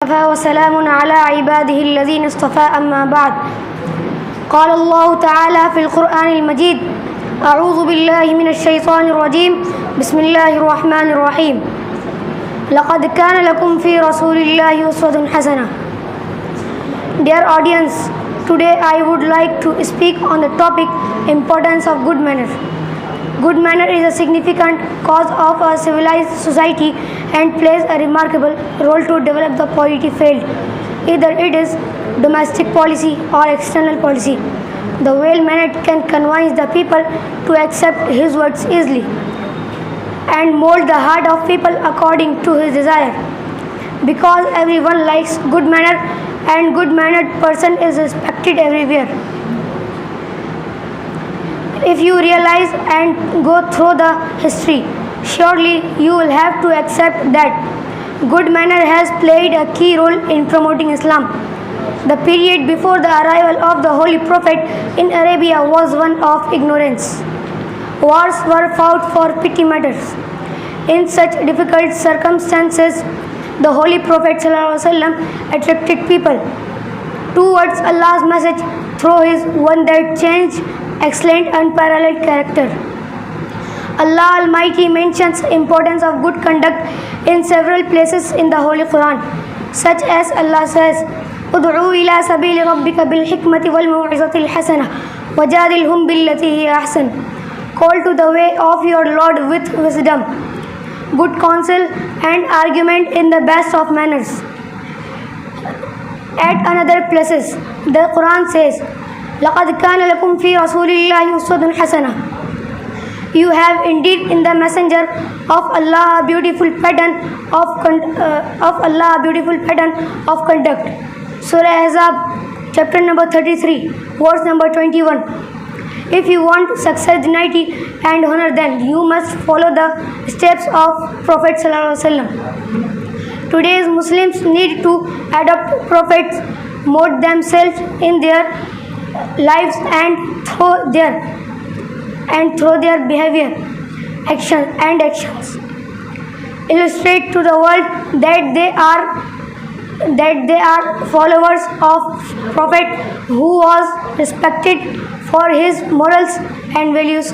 وكفى وسلام على عباده الذين اصطفى أما بعد. قال الله تعالى في القرآن المجيد: أعوذ بالله من الشيطان الرجيم. بسم الله الرحمن الرحيم. لقد كان لكم في رسول الله أسوة حسنة. Dear audience, today I would like to speak on the topic importance of good manner. Good manner is a significant cause of a civilized society and plays a remarkable role to develop the positive field. Either it is domestic policy or external policy. The well-mannered can convince the people to accept his words easily and mold the heart of people according to his desire. Because everyone likes good manner and good-mannered person is respected everywhere. If you realize and go through the history, surely you will have to accept that good manner has played a key role in promoting Islam. The period before the arrival of the Holy Prophet in Arabia was one of ignorance. Wars were fought for petty matters. In such difficult circumstances, the Holy Prophet ﷺ attracted people towards Allah's message through his one that changed excellent unparalleled character. Allah Almighty mentions importance of good conduct in several places in the Holy Quran, such as Allah says, "Ud'u ila sabili rabbika bil hikmati wal maw'izati al hasana wajadilhum billati hiya ahsan." Call to the way of your Lord with wisdom, good counsel and argument in the best of manners. At another places, the Quran says, لَقَدْ كَانَ لَكُمْ فِي رَسُولِ اللَّهِ أُسْوَةٌ حَسَنَةٌ. You have indeed in the messenger of Allah a beautiful pattern of conduct. Surah Ahzab, chapter number 33, verse number 21. If you want success, dignity and honor, then you must follow the steps of Prophet ﷺ. Today's Muslims need to adopt Prophets, mold themselves in their lives and through their behavior, actions, illustrate to the world that they are followers of Prophet who was respected for his morals and values.